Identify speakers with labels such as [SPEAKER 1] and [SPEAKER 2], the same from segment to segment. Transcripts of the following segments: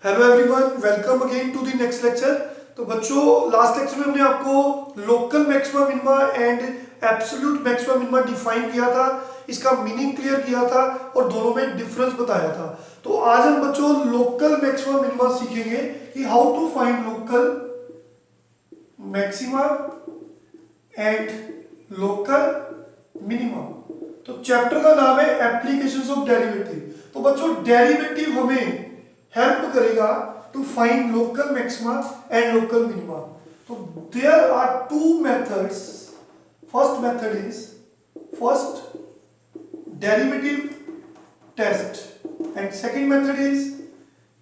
[SPEAKER 1] Hello everyone, welcome again to the next lecture. तो बच्चों, last lecture में हमने आपको local maxima minima and absolute maxima minima define किया था, इसका मीनिंग क्लियर किया था और दोनों में डिफरेंस बताया था। तो आज हम बच्चों लोकल मैक्सिमा मिनिमा सीखेंगे कि how to find local maxima and local minima. तो चैप्टर का नाम है एप्लीकेशंस ऑफ डेरिवेटिव। तो बच्चों, डेरिवेटिव हमें हेल्प करेगा to find local maxima and local minima. तो there are two methods. First method is first derivative test and second method is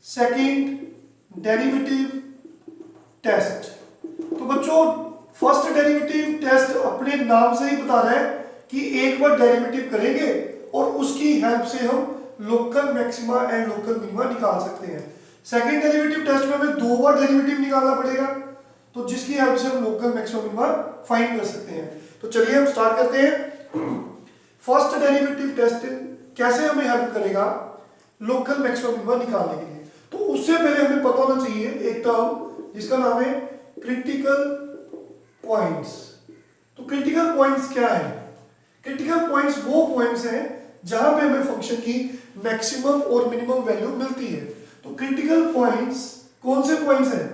[SPEAKER 1] second derivative test. तो बच्चों, फर्स्ट डेरिवेटिव टेस्ट अपने नाम से ही बता रहा है कि एक बार डेरिवेटिव करेंगे और उसकी हेल्प से हम local maxima and local minima निकाल सकते हैं। सेकंड डेरिवेटिव टेस्ट में हमें दो बार डेरिवेटिव निकालना पड़ेगा, तो जिसकी हेल्प से हम लोकल मैक्सिमा मिनिमा फाइंड कर सकते हैं। तो चलिए हम स्टार्ट करते हैं। फर्स्ट डेरिवेटिव टेस्ट कैसे हमें हेल्प करेगा लोकल मैक्सिमा मिनिमा निकालने के लिए। तो उससे पहले हमें पता होना चाहिए एक टर्म जिसका नाम है क्रिटिकल पॉइंट्स। तो क्रिटिकल पॉइंट्स क्या है? क्रिटिकल पॉइंट्स वो पॉइंट्स हैं जहां पे हमें फंक्शन की मैक्सिमम और मिनिमम वैल्यू मिलती है। तो क्रिटिकल पॉइंट्स कौन से पॉइंट्स हैं?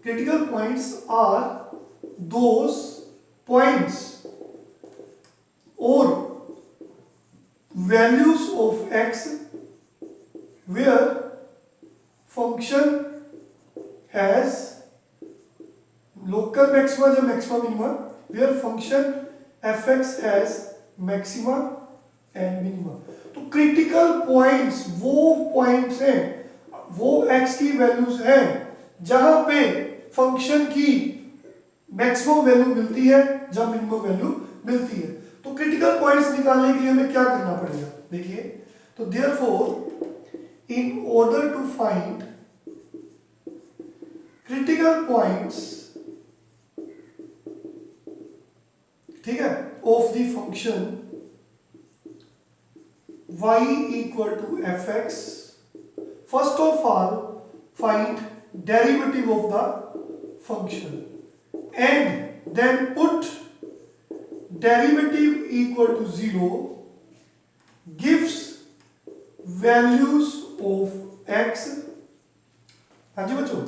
[SPEAKER 1] Critical points are those points और values of x where function has local maxima या maxima minima, where function f x has maxima and minima. तो क्रिटिकल पॉइंट्स वो पॉइंट्स हैं, वो एक्स की वैल्यूज हैं जहां पे फंक्शन की मैक्सिमम वैल्यू मिलती है या मिनिमम वैल्यू मिलती है। तो क्रिटिकल पॉइंट्स निकालने के लिए हमें क्या करना पड़ेगा? देखिए, तो therefore in order to find critical points, ठीक है, of the function y equal to fx, first of all find derivative of the function and then put derivative equal to 0 gives values of x, हाँ जी बच्चों,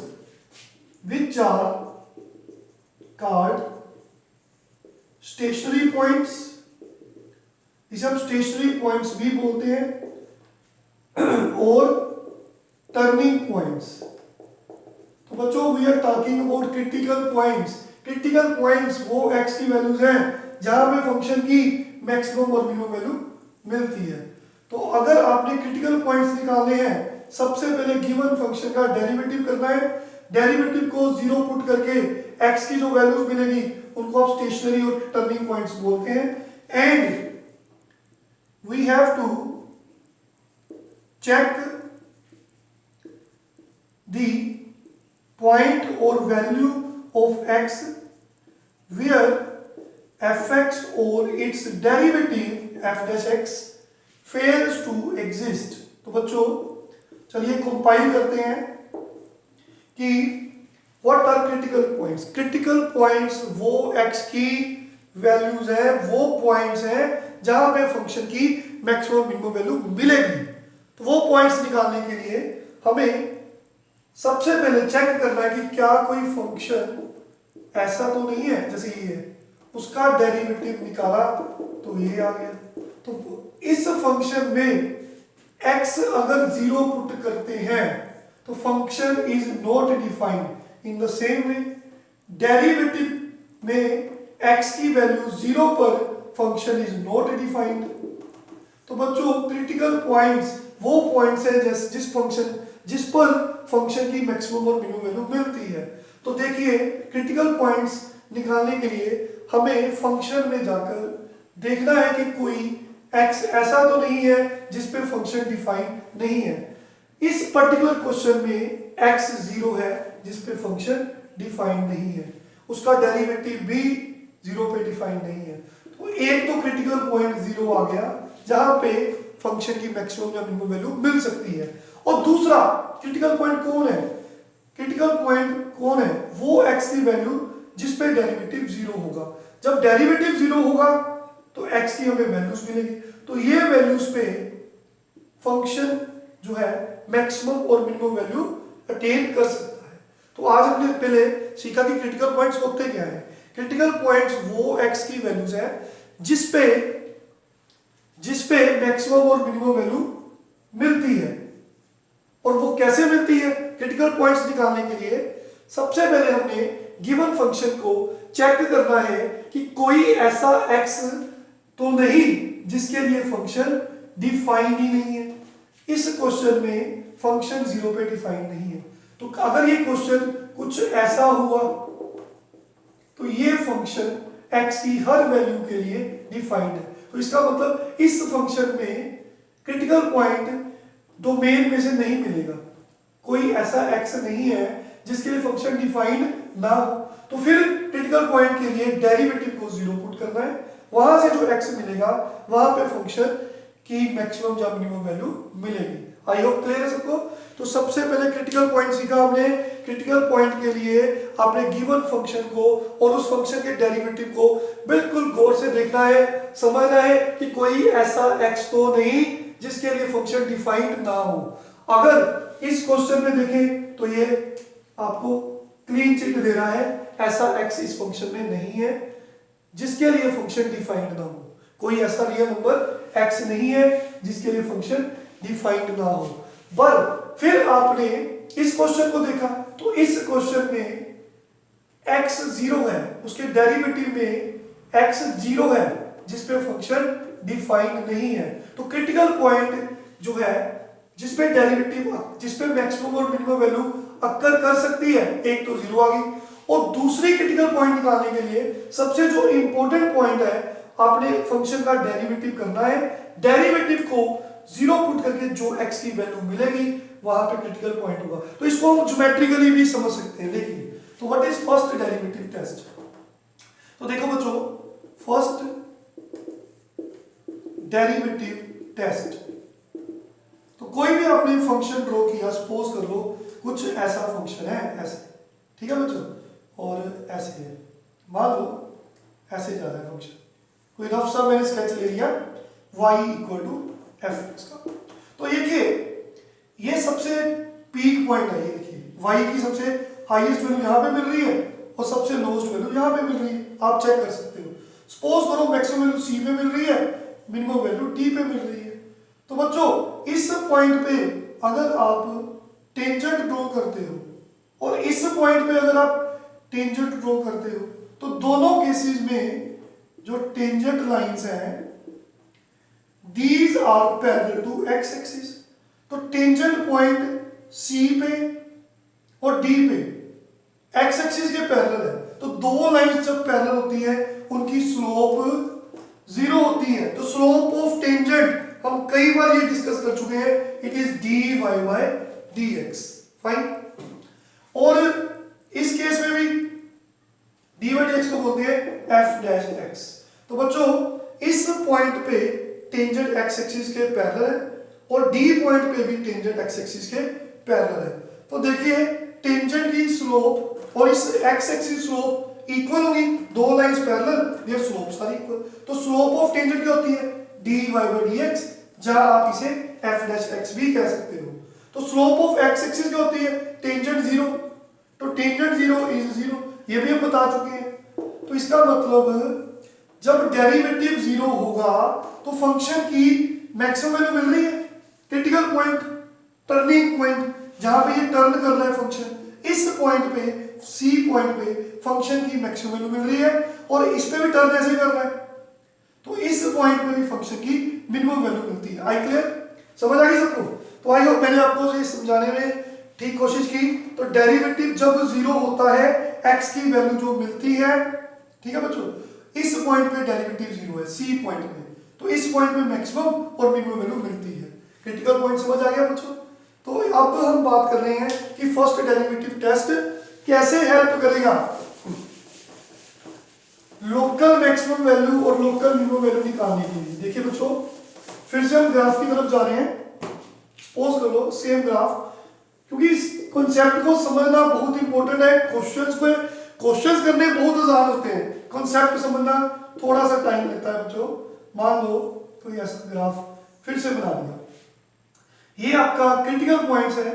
[SPEAKER 1] which are called stationary points, इसे हम stationery points भी बोलते हैं, और turning points. तो बच्चों, we are talking about critical points. Critical points वो एक्स की वैल्यूज हैं जहां पे फंक्शन की मैक्सिमम और मिनिमम वैल्यू मिलती है। तो अगर आपने क्रिटिकल पॉइंट्स निकालने हैं, सबसे पहले गिवन फंक्शन का डेरिवेटिव करना है। डेरिवेटिव को 0 पुट करके एक्स की जो वैल्यूज मिलेगी उनको आप स्टेशनरी और टर्निंग पॉइंट्स बोलते हैं। And we have to check the point or value of x where fx or its derivative f dash x fails to exist। तो बच्चों, चलिए कंपाइल करते हैं कि what are critical points। critical points वो x की वैल्यूज है, वो पॉइंट्स हैं जहां पे फंक्शन की मैक्सिमम मिनिमम वैल्यू मिलेगी। तो वो पॉइंट्स निकालने के लिए हमें सबसे पहले चेक करना है कि क्या कोई फंक्शन ऐसा तो नहीं है जैसे ये है, उसका डेरिवेटिव निकाला तो ये आ गया। तो इस फंक्शन में x अगर 0 पुट करते हैं तो function is not defined. In the same way derivative में x की वैल्यू 0 पर फंक्शन इज नॉट डिफाइंड। तो बच्चों, क्रिटिकल पॉइंट्स वो पॉइंट्स हैं जिस पर फंक्शन की मैक्सिमम और मिनिमम वैल्यू मिलती है। तो देखिए, क्रिटिकल पॉइंट्स निकालने के लिए हमें फंक्शन में जाकर देखना है कि कोई x ऐसा तो नहीं है जिस पे फंक्शन डिफाइन नहीं है। इस पर्टिकुलर क्वेश्चन में x 0 है जिस पे फंक्शन डिफाइन नहीं है, उसका डेरिवेटिव भी 0 पे डिफाइन नहीं है। तो एक तो क्रिटिकल पॉइंट 0 आ गया जहां पे फंक्शन की मैक्सिमम या मिनिमम वैल्यू मिल सकती है, और दूसरा क्रिटिकल पॉइंट कौन है? क्रिटिकल पॉइंट कौन है? वो x की वैल्यू जिस पे डेरिवेटिव जीरो होगा। जब डेरिवेटिव जीरो होगा तो x की हमें वैल्यूज मिलेगी, तो ये वैल्यूज पे फंक्शन जो है मैक्सिमम और मिनिमम वैल्यू अटेन कर सकता है। तो आज हमने पहले सीखा कि क्रिटिकल पॉइंट्स होते क्या है। क्रिटिकल पॉइंट्स वो x की वैल्यूज है जिस पे मैक्सिमम और मिनिमम वैल्यू मिलती है। और वो कैसे मिलती है? क्रिटिकल पॉइंट्स निकालने के लिए सबसे पहले हमने गिवन फंक्शन को चेक करना है कि कोई ऐसा x तो नहीं जिसके लिए फंक्शन डिफाइंड ही नहीं है। इस क्वेश्चन में फंक्शन जीरो पे डिफाइंड नहीं है, तो अगर ये क्वेश्चन कुछ ऐसा हुआ तो ये फंक्शन x की हर वैल्यू के लिए डिफाइंड है। तो इसका मतलब इस फंक्शन में क्रिटिकल पॉइंट डोमेन में से नहीं मिलेगा, कोई ऐसा x नहीं है जिसके लिए फंक्शन डिफाइंड ना हो। तो फिर क्रिटिकल पॉइंट के लिए डेरिवेटिव को जीरो पुट करना है, वहां से जो x मिलेगा वहां पे फंक्शन की मैक्सिमम या मिनिमम वैल्यू मिलेगी। आई होप क्लियर है सबको। तो सबसे पहले क्रिटिकल पॉइंट सीखा हमने। क्रिटिकल पॉइंट के लिए आपने गिवन फंक्शन को और उस फंक्शन के डेरिवेटिव को बिल्कुल गौर से देखना है, समझना है कि कोई ऐसा x तो नहीं जिसके लिए फंक्शन डिफाइंड ना हो। अगर इस क्वेश्चन में देखें तो ये आपको क्लीन चिट दे रहा है, ऐसा x इस फंक्शन में नहीं है जिसके लिए फंक्शन डिफाइंड ना हो। कोई ऐसा रियल नंबर x नहीं है जिसके लिए फंक्शन डिफाइंड ना हो। पर फिर आपने इस क्वेश्चन को देखा तो इस क्वेश्चन में x जीरो है, उसके डेरिवेटिव में x जीरो है जिसपे फंक्शन डिफाइंड नहीं है। तो क्रिटिकल पॉइंट जो है जिसपे डेरिवेटिव, जिसपे मैक्सिमम और मिनिमम वैल्यू अक्कर कर सकती है, एक तो जीरो आ गई। और दूसरी क्रिटिकल पॉइंट निकालने के लिए सबसे जो इंपॉर्टेंट पॉइंट है, आपने फंक्शन का डेरिवेटिव करना है। डेरिवेटिव को जीरो पुट करके जो x की वैल्यू मिलेगी वहां पे क्रिटिकल पॉइंट होगा। तो इसको हम ज्योमेट्रिकली भी समझ सकते हैं। देखिए, तो what is first derivative test? तो देखो बच्चों, फर्स्ट डेरिवेटिव टेस्ट, तो कोई भी आपने फंक्शन ड्रॉ किया, सपोज कर लो कुछ ऐसा फंक्शन है ऐसे, ठीक है बच्चों, और ऐसे है, मान लो ऐसे जा रहा है फंक्शन, कोई रफ सा मैंने स्केच ले लिया y इक्वल टू एफ का। तो देखिए ये सबसे पीक पॉइंट है, ये देखिए y की सबसे हाईएस्ट वैल्यू यहाँ पे मिल रही है और सबसे लोएस्ट वैल्यू यहाँ पे मिल रही है, आप चेक कर सकते हो। सपोज करो मैक्सिमम वैल्यू c पे मिल रही है, मिनिमम वैल्यू d पे मिल रही है। तो बच्चों इस पॉइंट पे अगर आप टेंजेंट ड्रॉ करते हो और इस पॉइंट पे अगर आप टेंजेंट ड्रॉ करते हो, तो दोनों केसेस में जो टेंजेंट लाइंस हैं these are parallel to x axis. तो टेंजेंट पॉइंट C पे और D पे x एक्सिस के पैरेलल है। तो दो लाइंस जब पैरेलल होती है उनकी स्लोप जीरो होती है। तो स्लोप ऑफ टेंजेंट हम कई बार ये डिस्कस कर चुके हैं, it is dy by dx, fine. और इस केस में भी dy बाय dx को बोलते हैं f डैश x। तो बच्चों इस पॉइंट पे टेंजेंट x एक्सिस के पैरेलल है और d पॉइंट पे भी टेंजेंट x एक्सिस के पैरेलल है। तो देखिए टेंजेंट की स्लोप और इस x एक्सिस स्लोप इक्वल होगी, दो lines parallel, their slopes are equal. तो स्लोप ऑफ टेंजेंट क्या होती है? dy बाय dx, जहां आप इसे f डैश x भी कह सकते हो। तो स्लोप ऑफ x एक्सिस क्या होती है? Tangent zero. तो टेंजेंट जीरो इज जीरो, ये भी हम बता चुके हैं। तो इसका मतलब जब डेरिवेटिव जीरो होगा तो फंक्शन की मैक्सिमम वैल्यू मिल रही है। क्रिटिकल पॉइंट, टर्निंग पॉइंट, जहां पे ये टर्न कर रहा है फंक्शन, इस पॉइंट पे C पॉइंट पे फंक्शन की मैक्सिमम वैल्यू मिल रही है और इस पे भी टर्न ऐसे कर रहा है, तो इस पॉइंट पे भी फंक्शन की मिनिमम वैल्यू मिलती है। I clear? समझ आ गई सबको? तो आई होप मैंने आपको ये समझाने में ठीक कोशिश की। तो डेरिवेटिव जब जीरो होता है, x की वैल्यू जो मिलती है, ठीक है बच्चों, इस पॉइंट पे डेरिवेटिव जीरो है C पॉइंट पे, तो इस पॉइंट पे मैक्सिमम और मिनिमम वैल्यू मिलती है। क्रिटिकल पॉइंट समझ आ गया बच्चों? तो अब हम बात कर रहे हैं कि फर्स्ट डेरिवेटिव टेस्ट कैसे हेल्प करेगा लोकल मैक्सिमम वैल्यू और लोकल मिनिमम वैल्यू निकालने के लिए। देखिए बच्चों, फिर से हम ग्राफ की तरफ जा रहे हैं। सपोज कर लो सेम ग्राफ, क्योंकि इस कॉन्सेप्ट को समझना बहुत इंपॉर्टेंट है। क्वेश्चंस करने बहुत आसान होते हैं, कॉन्सेप्ट समझना थोड़ा सा टाइम लेता है बच्चों। मान लो कोई ऐसा ग्राफ फिर से बना दिया, ये आपका क्रिटिकल पॉइंट्स है,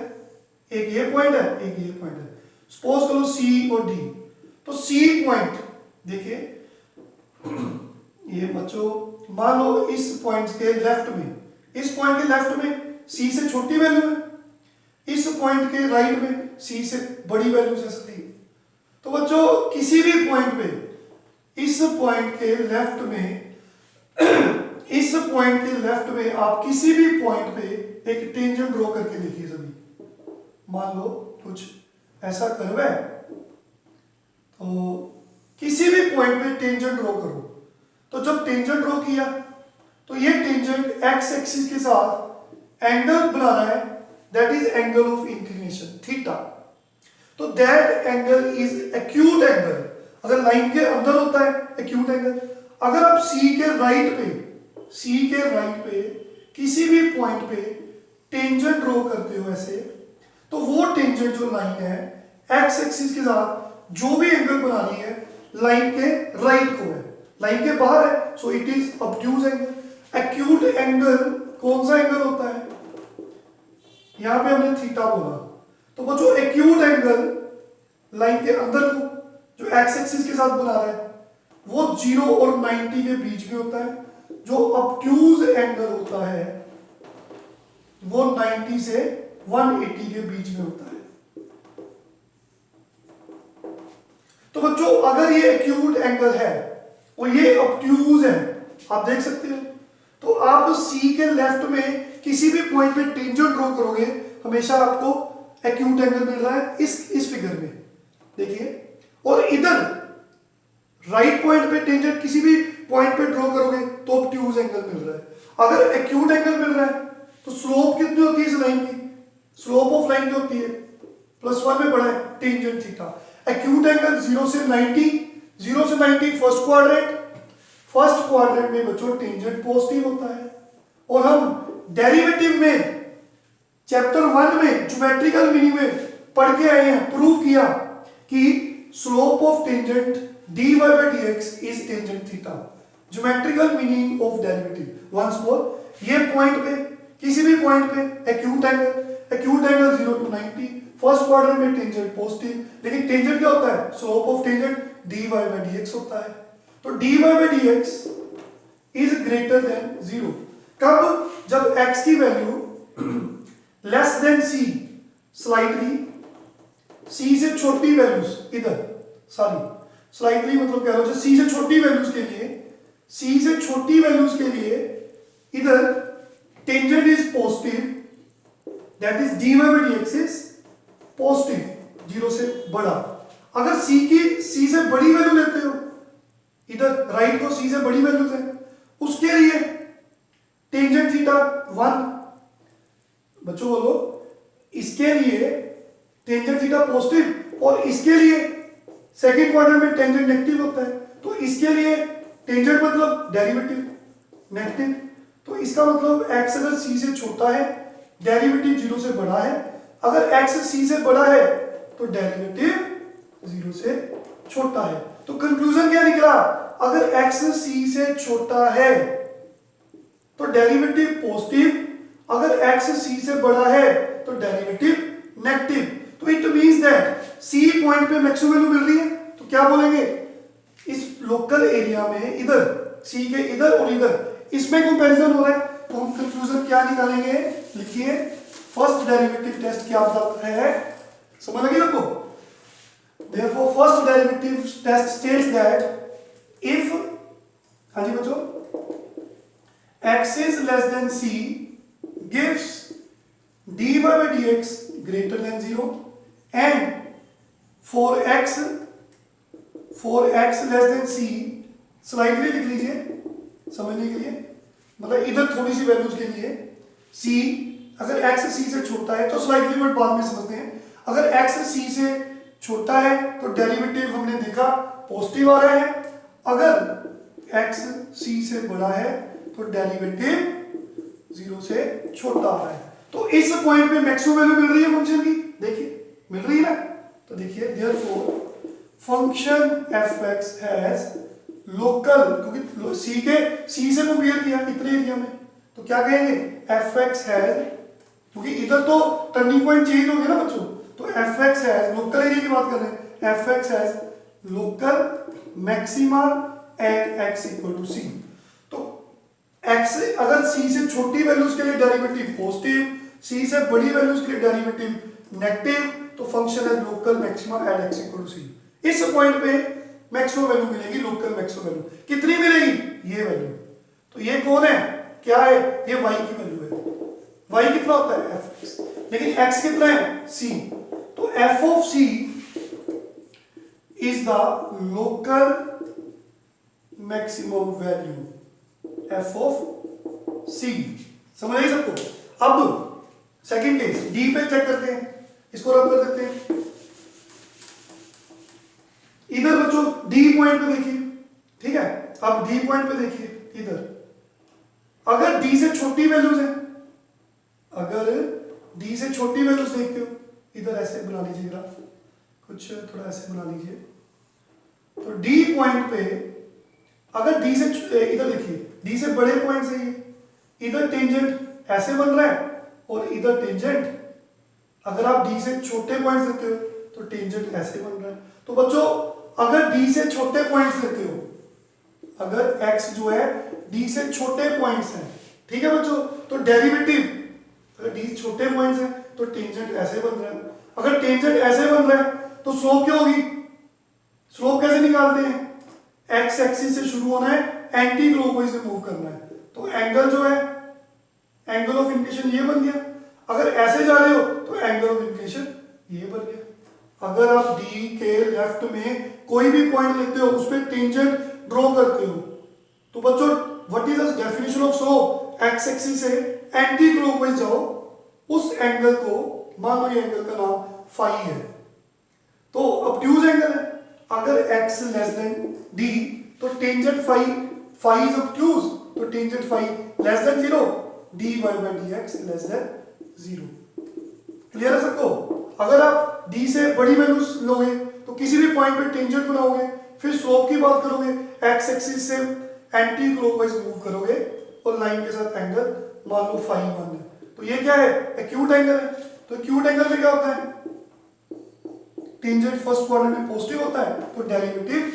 [SPEAKER 1] एक ये पॉइंट है, एक ये पॉइंट है। सपोज करो सी और डी, तो सी पॉइंट देखिए, ये बच्चों मान लो इस पॉइंट के लेफ्ट में, इस पॉइंट के लेफ्ट में सी से छोटी वैल्यू है, इस पॉइंट के राइट में सी से बड़ी वैल्यू से सकती है। तो बच्चों किसी भी पॉइंट पे, इस पॉइंट के लेफ्ट में इस पॉइंट के लेफ्ट में आप किसी भी पॉइंट पे एक टेंजेंट ड्रॉ करके देखिए सभी। मान लो कुछ ऐसा कर्व है, तो किसी भी पॉइंट पे टेंजेंट ड्रॉ करो। तो जब टेंजेंट ड्रॉ किया तो ये टेंजेंट एक्स एक्सिस के साथ एंगल बना रहा है, that is angle of inclination theta. तो that angle is acute angle. अगर लाइन के अंदर होता है एक्यूट एंगल, अगर आप सी के राइट पे किसी भी पॉइंट पे टेंजेंट ड्रॉ करते हो ऐसे, तो वो टेंजेंट जो लाइन है एक्स एक्सिस के साथ जो भी एंगल बना रही है लाइन के राइट को है, लाइन के बाहर है, so it is obtuse angle. Acute angle कौन सा एंगल होता है, यहां पे हमने थीटा बोला। तो वो जो एक्यूट एंगल लाइन के अंदर को जो एक्स एक्सिस के साथ बना रहा है वो 0 और 90 के बीच में होता है। जो ऑब्ट्यूज एंगल होता है वो 90 से 180 के बीच में होता है। तो बच्चों अगर ये एक्यूट एंगल है और ये ऑब्ट्यूज है, आप देख सकते हो, तो आप सी के लेफ्ट में किसी भी पॉइंट पे टेंजेंट ड्रॉ करोगे, हमेशा आपको एक्यूट एंगल मिल रहा है इस फिगर में देखिए। और इधर राइट पॉइंट पे टेंजेंट किसी भी पॉइंट पे ड्रॉ करोगे तो ऑब्ट्यूज एंगल मिल रहा है। अगर एक्यूट एंगल मिल रहा है तो स्लोप कितनी होती है इस लाइन की, स्लोप ऑफ लाइन जो होती है +1 में बड़ा है टेंजेंट थीटा। एक्यूट एंगल 0 से 90 फर्स्ट क्वाड्रेंट में बच्चों टेंजेंट पॉजिटिव होता है। और हम डेरिवेटिव में चैप्टर 1 में ज्योमेट्रिकल मीनिंग में पढ़ के आए हैं, प्रूव किया कि slope of tangent dy by dx is tangent theta। Geometrical meaning of derivative once more, ये पॉइंट पे किसी भी पॉइंट पे acute angle 0 to 90 first quadrant में टेंजेंट पॉजिटिव, लेकिन टेंजेंट क्या होता है, slope of tangent dy by dx होता है। तो dy by dx is greater than 0 कब, जब x की value less than c, slightly c से छोटी वैल्यूज इधर, सॉरी स्लाइटली मतलब कह लो c से छोटी वैल्यूज के लिए, c से छोटी वैल्यूज के लिए इधर tangent is positive, that is dy by dx is positive 0 से बड़ा। अगर c से बड़ी वैल्यू लेते हो, इधर राइट को c से बड़ी वैल्यूज है, उसके लिए टेंजेंट थीटा 1, बच्चों बोलो, इसके लिए टेंजेंट थीटा पॉजिटिव और इसके लिए सेकंड क्वाड्रेंट में टेंजेंट नेगेटिव होता है। तो इसके लिए टेंजेंट मतलब डेरिवेटिव नेगेटिव, तो इसका मतलब x अगर c से छोटा है डेरिवेटिव 0 से बड़ा है, अगर x c से बड़ा है तो डेरिवेटिव 0 से छोटा है। तो कंक्लूजन क्या निकला, अगर x c से छोटा है तो डेरिवेटिव पॉजिटिव, अगर x c से बड़ा है तो डेरिवेटिव नेगेटिव। तो it means that c point पे मैक्सिमम वैल्यू मिल रही है, तो क्या बोलेंगे, इस लोकल एरिया में इधर c के इधर और इधर इसमें कंपैरिजन हो रहा है, तो हम कंक्लूजन क्या निकालेंगे, लिखिए फर्स्ट डेरिवेटिव टेस्ट क्या बताता है, समझ लगी आपको। Therefore first derivative test states that if, हाँ जी बच्चों, x is less than c gives dy by dx greater than 0 and for x less than c, slightly लिख लीजिए समझने के लिए, मतलब इधर थोड़ी सी वैल्यूज के लिए c, अगर x c से छोटा है तो स्लाइडली वर्ड बाद में समझते हैं। अगर x c से छोटा है तो डेरिवेटिव हमने देखा पॉजिटिव आ रहा है, अगर x c से बड़ा है तो डेरिवेटिव 0 से छोटा आ रहा है। तो तो इस पॉइंट पे मैक्सिमम वैल्यू मिल रही है फंक्शन की, देखिए मिल रही है ना। तो देखिए therefore function f x has local, क्योंकि सी से कंपेयर किया इतने एरिया में, तो क्या कहेंगे एफ एक्स हैज, क्योंकि इधर तो टर्निंग पॉइंट चेंज हो गया ना बच्चों, तो f x has local area की बात कर रहे हैं, f x has local maxima at x equal to c. तो एक्स अगर सी से छोटी वैल्यूज के लिए डेरिवेटिव पॉजिटिव, सी से बड़ी वैल्यूज के लिए डेरिवेटिव नेगेटिव, तो फंक्शन है local maxima at x equal to c. इस पॉइंट पे मैक्सिमम वैल्यू मिलेगी, लोकल मैक्सिमम वैल्यू कितनी मिलेगी, ये वैल्यू। तो ये कौन है, क्या है, ये y की वैल्यू है। y कितना होता है f, लेकिन x कितना है c, तो f of c is the local maximum value f of c। समझ आई सबको। अब सेकंड केस d पे चेक करते हैं, इसको रब कर देते हैं। इधर बच्चों d पॉइंट पे देखिए, ठीक है, अब d पॉइंट पे देखिए, इधर अगर d से छोटी वैल्यूज है, अगर d से छोटी वैल्यूज देखते हो, इधर ऐसे बना लीजिए ग्राफ, कुछ थोड़ा ऐसे बना लीजिए। तो d पॉइंट पे अगर d से इधर देखिए d से बड़े पॉइंट से ये इधर टेंजेंट ऐसे बन रहा है और इधर टेंजेंट, अगर आप d से छोटे पॉइंट्स लेते हो तो टेंजेंट ऐसे बन रहा है। तो बच्चों अगर d से छोटे पॉइंट्स लेते हो, अगर x जो है d से छोटे पॉइंट्स हैं, ठीक है बच्चों, तो डेरिवेटिव अगर d छोटे पॉइंट्स हैं तो टेंजेंट ऐसे बन रहा है। अगर टेंजेंट ऐसे बन रहा है तो स्लोप क्या होगी, स्लोप कैसे निकालते हैं, x एक्सिस से शुरू होना है, एंटी क्लॉकवाइज में मूव करना है, तो एंगल जो है एंगल ऑफ इंक्लिनेशन ये बन गया। अगर ऐसे जा रहे हो तो एंगल ऑफ इंक्लिनेशन ये बन गया। अगर आप d के लेफ्ट में कोई भी पॉइंट लेते हो, उस पर टेंजेंट ड्रॉ करते हो, तो बच्चों what is the definition of slope, x axis से एंटी क्लॉकवाइज जाओ, उस एंगल को मान लो ये एंगल का नाम फाई है, तो ऑब्ट्यूज एंगल है। अगर x लेस देन d तो tangent phi, phi is obtuse, तो tangent phi less than 0, dy by dx less than 0। Clear है सबको। अगर आप d से बड़ी वैल्यूज लोगे तो किसी भी पॉइंट पे टेंजेंट बनाओगे, फिर स्लोप की बात करोगे, x एक्सिस से एंटी क्लॉकवाइज मूव करोगे और लाइन के साथ एंगल मान लो फाई मान है, तो ये क्या है, एक्यूट एंगल है। तो एक्यूट एंगल में क्या होता है, टेंजेंट फर्स्ट क्वाड्रेंट में पॉजिटिव होता है, तो डेरिवेटिव,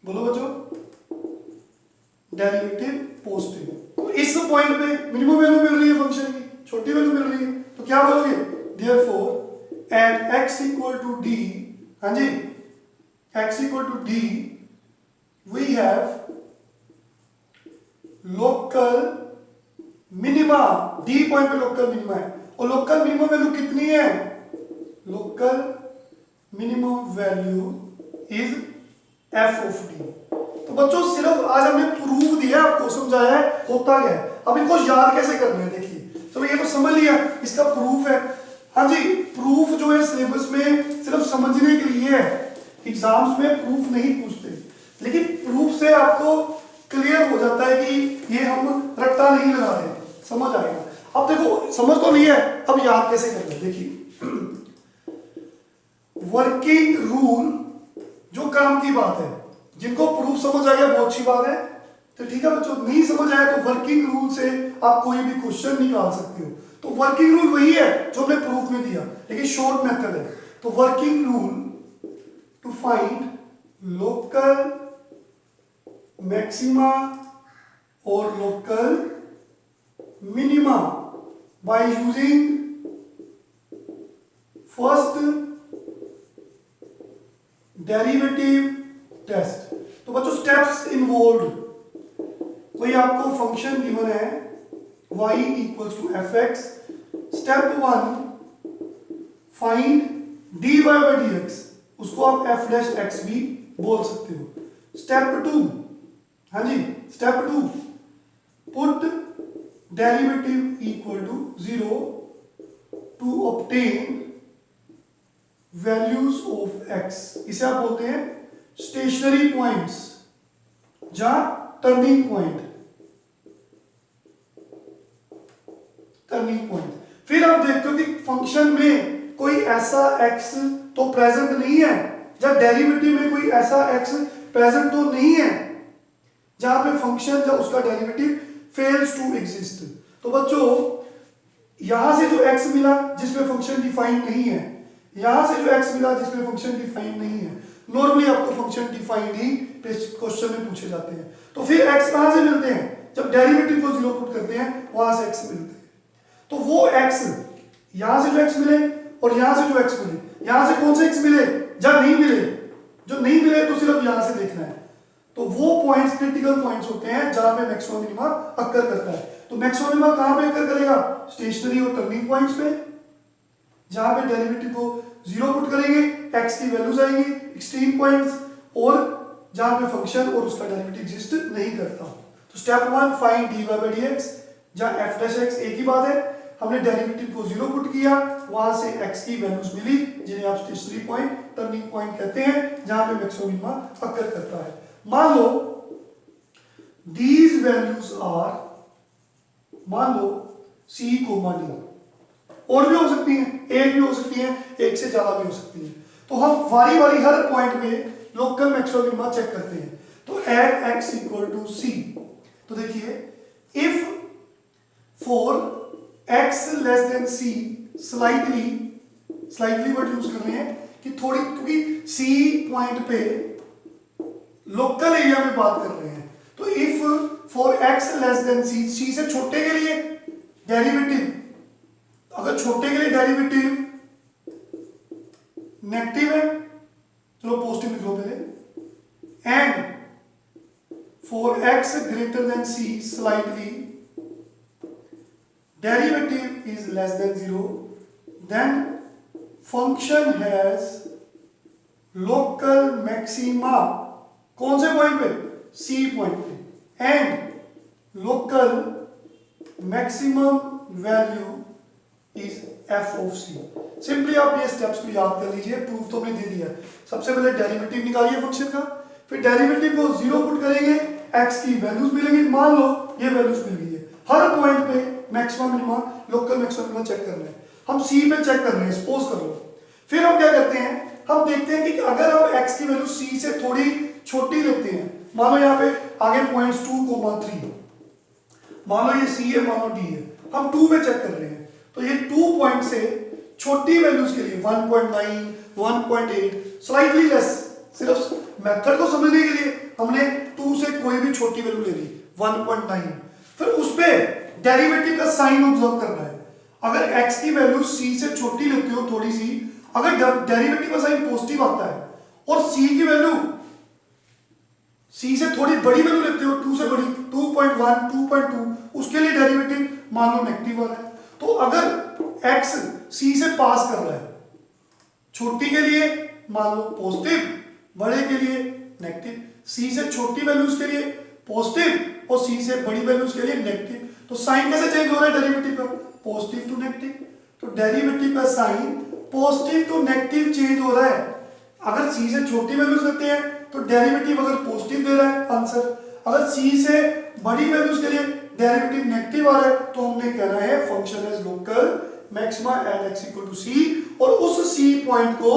[SPEAKER 1] बोलो बच्चों, डेरिवेटिव पॉजिटिव। तो इस पॉइंट पे मिनिमम वैल्यू मिल रही है फंक्शन की, छोटी वैल्यू मिल रही है, तो क्या बोलोगे, therefore at x equal to d, हाँ जी, x equal to d we have local minima, d point पे लोकल मिनिमा है, और लोकल मिनिमम वैल्यू कितनी है, local minimum value is f of d। तो बच्चों सिर्फ आज हमने प्रूफ दिया, आपको समझाया है होता क्या है, अब इनको याद कैसे करना है। देखिए चलो ये तो समझ लिया, इसका प्रूफ है, हाँ जी, प्रूफ जो है सिलेबस में सिर्फ समझने के लिए है, एग्जाम्स में प्रूफ नहीं पूछते, लेकिन प्रूफ से आपको क्लियर हो जाता है कि ये हम रट्टा नहीं लगा रहे, समझ आएगा। अब देखो समझ तो लिया है, अब याद कैसे करना है। देखिए वर्किंग रूल, जो काम की बात है, जिनको प्रूफ समझ आ गया बहुत अच्छी बात है, तो ठीक है बच्चों, नहीं समझ आया तो वर्किंग रूल से आप कोई भी क्वेश्चन निकाल सकते हो। तो वर्किंग रूल वही है जो हमने प्रूफ में दिया, लेकिन शॉर्ट मेथड है। तो working rule to find local maxima और local minima by using first derivative test. तो बच्चों स्टेप्स इन्वॉल्व, कोई आपको फंक्शन गिवन है y equals to f x, step 1 find dy by dx, उसको आप f डैश x भी बोल सकते हो। स्टेप 2, हाँ जी, step 2 put derivative equal to 0 to obtain values of x, इसे आप बोलते हैं स्टेशनरी पॉइंट्स, जहां टर्निंग पॉइंट, टर्निंग पॉइंट। फिर आप देखते हो कि फंक्शन में कोई ऐसा x तो प्रेजेंट नहीं है, या डेरिवेटिव में कोई ऐसा x प्रेजेंट तो नहीं है जहां पे फंक्शन या उसका डेरिवेटिव फेल्स टू एग्जिस्ट। तो बच्चों यहां से जो x मिला जिसमें फंक्शन डिफाइन नहीं है, यहां से जो x मिला जिसमें फंक्शन डिफाइन नहीं है, नॉर्मली आपको फंक्शन डिफाइंड ही क्वेश्चन में पूछे जाते हैं। तो फिर x कहां से मिलते हैं, जब डेरिवेटिव को जीरो पुट करते हैं वहां से x मिलते हैं। तो वो x यहां से जो x मिले और यहां से जो x मिले, यहां से कौन से x मिले, जब नहीं मिले, जो नहीं मिले तो सिर्फ यहां से देखना है। तो वो पॉइंट्स क्रिटिकल पॉइंट्स होते हैं जहां पे मैक्सिमम मिनिमा अक्कर करता है। तो मैक्सिमम मिनिमा कहां पे अक्कर करेगा, स्टेशनरी और टर्निंग पॉइंट्स पे, जहां पे डेरिवेटिव को जीरो पुट करेंगे x की वैल्यूज आएंगी एक्सट्रीम पॉइंट्स, और जहां पे फंक्शन और उसका डेरिवेटिव एग्जिस्ट नहीं करता। तो step 1 find dy by dx, जहां f dash x एक ही बात है, हमने डेरिवेटिव को जीरो पुट किया, वहां से x की वैल्यूज मिली जिन्हें आप स्टेशनरी पॉइंट टर्निंग पॉइंट कहते हैं, जहां पे मैक्सिमम मिनिमा अक्कर करता है। मान लो these values are, मान लो c कोमा d, और भी हो सकती है, एक भी हो सकती है, एक से ज्यादा भी हो सकती है। तो हम बारी बारी हर पॉइंट में लोकल मैक्सिमम मिनिमा चेक करते हैं। तो at x equal to c, तो देखिए if for x less than c, slightly word use कर रहे हैं कि थोड़ी, क्योंकि c पॉइंट पे लोकल एरिया में बात कर रहे हैं। तो if for x less than c, c से छोटे के लिए डेरिवेटिव, अगर छोटे के लिए डेरिवेटिव नेगेटिव है, चलो पॉजिटिव लिख लो पहले, and for x greater than c slightly derivative is less than 0, then function has local maxima, कौन से पॉइंट पे, c पॉइंट पे, and local maximum value is f of c। Simply आप ये स्टेप्स को याद कर लीजिए, प्रूफ तो हमने दे दिया। सबसे पहले डेरिवेटिव निकालिए फंक्शन का, फिर डेरिवेटिव को जीरो पुट करेंगे, x की वैल्यूज मिलेंगी, मान लो ये वैल्यूज मिल गई है, हर पॉइंट पे maximum minima, local maximum minima check करना है। हम c पे चेक कर रहे हैं, सपोज कर लो। फिर हम क्या करते हैं, हम देखते हैं कि अगर हम x की वैल्यू c से थोड़ी छोटी लेते हैं, मान लो यहाँ पे आगे पॉइंट्स 2,3, मान लो ये c है, मान लो d है, हम 2 पे चेक कर रहे हैं। तो ये 2 पॉइंट से छोटी वैल्यूज के लिए 1.9, 1.8, स्लाइटली लेस, सिर्फ मेथड को समझने के लिए हमने 2 से कोई भी छोटी वैल्यू ले ली 1.9, फिर उस पे डेरिवेटिव का साइन ऑब्जर्व करना है। अगर x की वैल्यू c से छोटी लेते हो थोड़ी सी, अगर डेरिवेटिव का साइन पॉजिटिव आता है, और c की वैल्यू c से थोड़ी बड़ी वैल्यू लेते हो, 2 से बड़ी 2.1, 2.2, उसके लिए डेरिवेटिव मान लो नेगेटिव वाला है। तो अगर x c से पास कर रहा है, छोटी के लिए मान लो पॉजिटिव, बड़े के लिए नेगेटिव, c से छोटी वैल्यूज के लिए पॉजिटिव और c से बड़ी वैल्यूज के लिए नेगेटिव। तो साइन कैसे चेंज हो रहा है डेरिवेटिव का, पॉजिटिव टू नेगेटिव। तो डेरिवेटिव का sign positive to negative change हो रहा है। अगर c से छोटी वैल्यूज लेते हैं तो डेरिवेटिव अगर पॉजिटिव दे रहा है आंसर, अगर c से बड़ी वैल्यूज के लिए डेरिवेटिव नेगेटिव आ रहा है तो हमने कहना है function has local maxima at x equal to c, और उस c पॉइंट को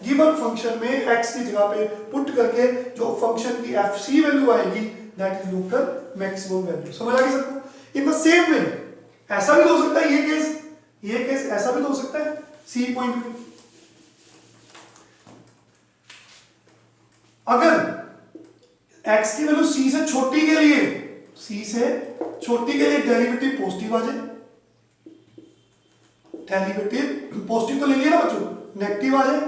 [SPEAKER 1] गिवन फंक्शन में x की जगह पे पुट करके जो फंक्शन की fc वैल्यू आएगी that is local maximum value. समझ आ गई सबको? इन द सेम वे ऐसा भी तो हो सकता है, ये केस ऐसा भी तो हो सकता है c पॉइंट पे, अगर x की वैल्यू c से छोटी के लिए, c से छोटी के लिए डेरिवेटिव पॉजिटिव आ जाए, डेरिवेटिव पॉजिटिव तो ले लिया ना बच्चों, नेगेटिव आ जाए,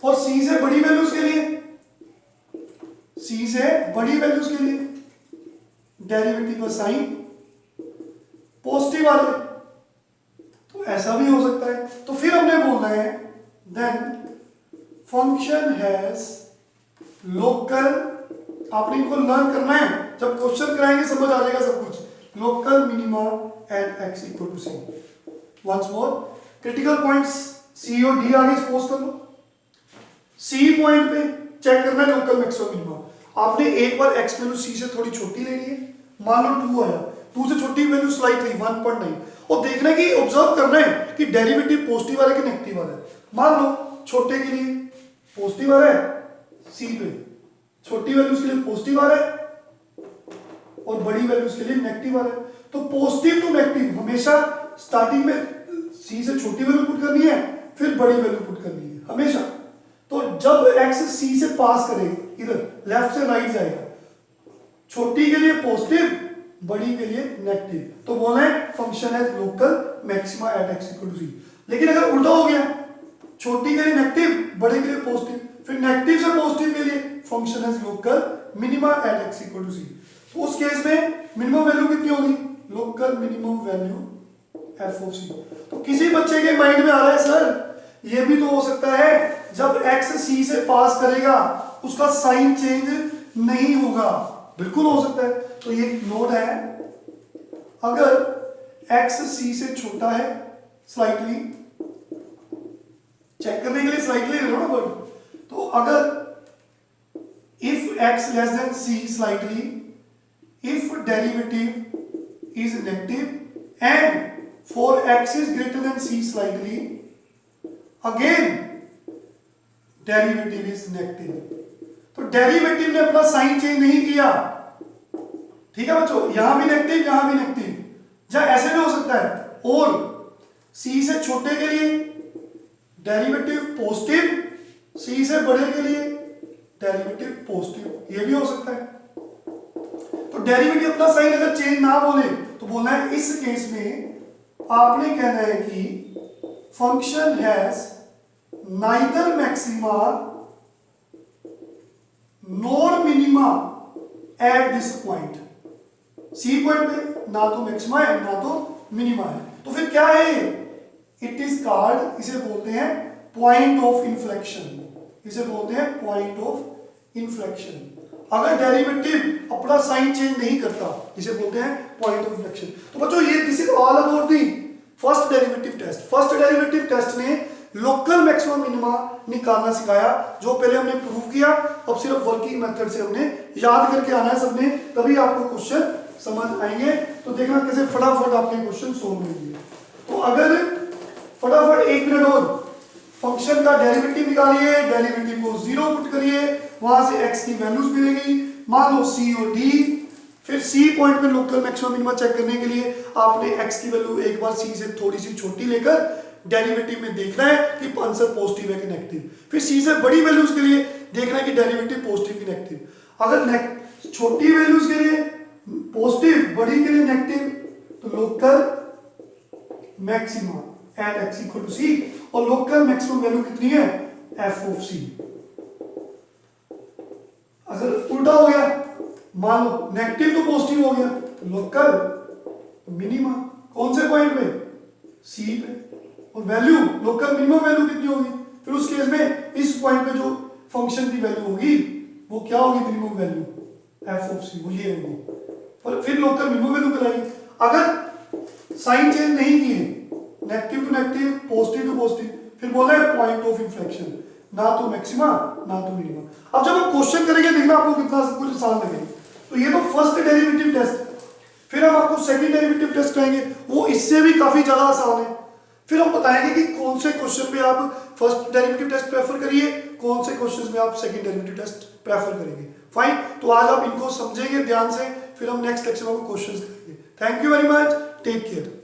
[SPEAKER 1] और c से बड़ी वैल्यूज के लिए, c से बड़ी वैल्यूज के लिए डेरिवेटिव का साइन पॉजिटिव आ जाए, तो ऐसा भी हो सकता है। तो फिर हमने बोलना है देन फंक्शन हैज लोकल, आपने इनको लर्न करना है, जब क्वेश्चन कराएंगे समझ आ जाएगा सब कुछ, local minima at x equal to c। Once more critical points c और d आगे सपोज कर लो, c पॉइंट पे चेक करना है लोकल मैक्सिमम मिनिमा। आपने एक बार x वैल्यू c से थोड़ी छोटी ले ली है, मान लो 2 आया, 2 से छोटी वैल्यू स्लाइटली 1.9, और देखना है कि ऑब्जर्व करना है कि डेरिवेटिव पॉजिटिव आ रहा है कि नेगेटिव आ रहा है। मान लो छोटे के लिए पॉजिटिव आ रहा है सी पे, छोटी वैल्यूज के लिए पॉजिटिव आ रहा है और बड़ी वैल्यूज के लिए नेगेटिव आ रहा है। तो पॉजिटिव टू नेगेटिव हमेशा स्टार्टिंग में सी से छोटी वैल्यू पुट करनी है, फिर बड़ी वैल्यू पुट करनी है हमेशा। तो जब एक्स सी से पास करेगा, इधर लेफ्ट से राइट जाएगा, छोटी के लिए पॉजिटिव, बड़ी के लिए नेगेटिव, तो बोलना है फंक्शन है local maxima at x equal to c. लेकिन अगर उल्टा हो गया, छोटी के लिए नेगेटिव, बड़े के लिए पॉजिटिव, फिर नेगेटिव से पॉजिटिव के लिए फंक्शन है local minima at x equal to c. तो उस केस में मिनिमम वैल्यू कितनी होगी? Local minimum value f of c. तो किसी बच्चे के माइंड में आ रहा है सर ये भी तो हो सकता है जब एक्स सी से पास करेगा उसका साइन चेंज नहीं होगा। बिल्कुल हो सकता है। तो ये नोट है, अगर एक्स सी से छोटा है स्लाइटली, चेक करने के लिए स्लाइटली ले लो ना वर्ड, तो अगर if x less than c slightly, if derivative is negative and for x is greater than c slightly, again derivative is negative। तो डेरिवेटिव ने अपना साइन चेंज नहीं किया, ठीक है बच्चों, यहां भी नेगेटिव यहां भी नेगेटिव, या ऐसे भी हो सकता है, और c से छोटे के लिए डेरिवेटिव पॉजिटिव, c से बड़े के लिए डेरिवेटिव पॉजिटिव, ये भी हो सकता है। तो डेरिवेटिव अपना साइन अगर चेंज ना बोले तो बोलना है इस केस में आपने कहना है कि function has neither maxima nor minima at this point. C point पे ना तो मैक्सिमा है ना तो मिनिमा है, तो फिर क्या है? इट इज कॉल्ड, इसे बोलते हैं पॉइंट ऑफ इन्फ्लेक्शन, इसे बोलते हैं पॉइंट ऑफ इन्फ्लेक्शन। अगर डेरिवेटिव अपना साइन चेंज नहीं करता इसे बोलते हैं पॉइंट ऑफ इन्फ्लेक्शन। तो बच्चों ये this is all about the first derivative test. First derivative test ने लोकल मैक्सिमम मिनिमा निकालना सिखाया, जो पहले हमने प्रूव किया। अब सिर्फ वर्किंग मेथड से हमने याद करके आना है सबने, तभी आपको क्वेश्चन समझ आएंगे। तो देखना कैसे फटाफट आपके क्वेश्चन सोल्व होंगे। तो अगर फटाफट 1 मिनट और, फंक्शन का डेरिवेटिव निकालिए, डेरिवेटिव को 0 पुट करिए, वहां से x की वैल्यूज मिलेगी, मान लो c और d। फिर c पॉइंट पे लोकल मैक्सिमम मिनिमा चेक करने के लिए आपने x की वैल्यू एक बार c से थोड़ी सी छोटी लेकर डेरिवेटिव में देखना है कि आंसर पॉजिटिव है कि नेगेटिव। फिर c से बड़ी वैल्यूज के लिए देखना है कि डेरिवेटिव पॉजिटिव कि नेगेटिव। अगर छोटी वैल्यूज के लिए पॉजिटिव, बड़ी के लिए नेगेटिव, तो local maxima at x equal to c, और लोकल मैक्सिमम वैल्यू कितनी है? F of c. अगर उल्टा हो गया, मान लो नेगेटिव तो पॉजिटिव हो गया, तो लोकल मिनिमा कौन से पॉइंट पे? सी पे, और वैल्यू लोकल मिनिमम वैल्यू कितनी होगी? फिर उस केस में इस पॉइंट पे जो फंक्शन की वैल्यू होगी वो क्या होगी? मिनिमम वैल्यू एफ ऑफ सी, वो ये होगी। पर फिर लोकल मिनिमम वैल्यू कराएंगे। अगर साइन चेंज नहीं किए, negative to negative, positive to positive, फिर बोला है पॉइंट ऑफ इन्फ्लेक्शन, ना तो मैक्सिमा ना तो मिनिमा। अब जब हम क्वेश्चन करेंगे देखना आपको कितना सब कुछ आसान लगेगा। तो ये तो फर्स्ट डेरिवेटिव टेस्ट, फिर हम आपको सेकंड डेरिवेटिव टेस्ट कराएंगे, वो इससे भी काफी ज्यादा आसान है। फिर हम बताएंगे कि कौन से क्वेश्चन पे आप फर्स्ट डेरिवेटिव टेस्ट प्रेफर करिए, कौन से क्वेश्चन में आप सेकंड डेरिवेटिव टेस्ट प्रेफर करेंगे। फाइन, तो आज आप इनको समझेंगे ध्यान से, फिर हम नेक्स्ट लेक्चर में क्वेश्चन करेंगे। Thank you very much, take care.